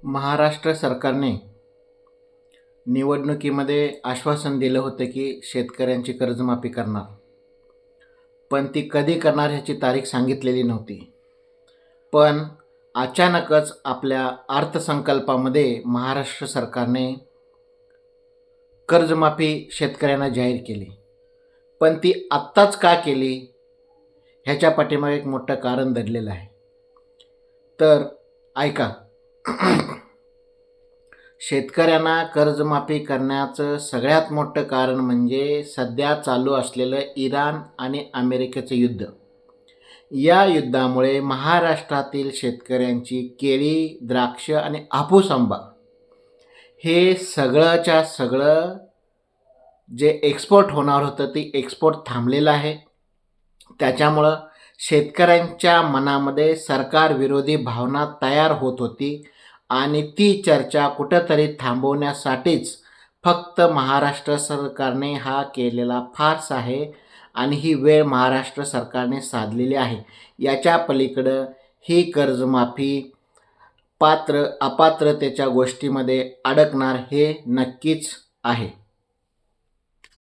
महाराष्ट्र सरकारने निवडणुकीमध्ये आश्वासन दिलं होतं की शेतकऱ्यांची कर्जमाफी करणार, पण ती कधी करणार ह्याची तारीख सांगितलेली नव्हती. पण अचानकच आपल्या अर्थसंकल्पामध्ये महाराष्ट्र सरकारने कर्जमाफी शेतकऱ्यांना जाहीर केली. पण ती आत्ताच का केली ह्याच्या पाठीमागे एक मोठं कारण दडलेलं आहे. तर ऐका. शेतकऱ्यांना कर्जमाफी करण्याचं सगळ्यात मोठं कारण म्हणजे सध्या चालू असलेलं इराण आणि अमेरिकेचं युद्ध. या युद्धामुळे महाराष्ट्रातील शेतकऱ्यांची केळी, द्राक्ष आणि हापूस आंबा हे सगळंच्या सगळं जे एक्सपोर्ट होणार होतं ते एक्सपोर्ट थांबलेलं आहे. त्याच्यामुळं शेतकऱ्यांच्या मनामध्ये सरकारविरोधी भावना तयार होत होती आणि ती चर्चा कुठंतरी थांबवण्यासाठीच फक्त महाराष्ट्र सरकारने हा केलेला फार्स आहे आणि ही वेळ महाराष्ट्र सरकारने साधलेली आहे. याच्या पलीकडं ही कर्जमाफी पात्र अपात्रतेच्या गोष्टीमध्ये अडकणार हे नक्कीच आहे.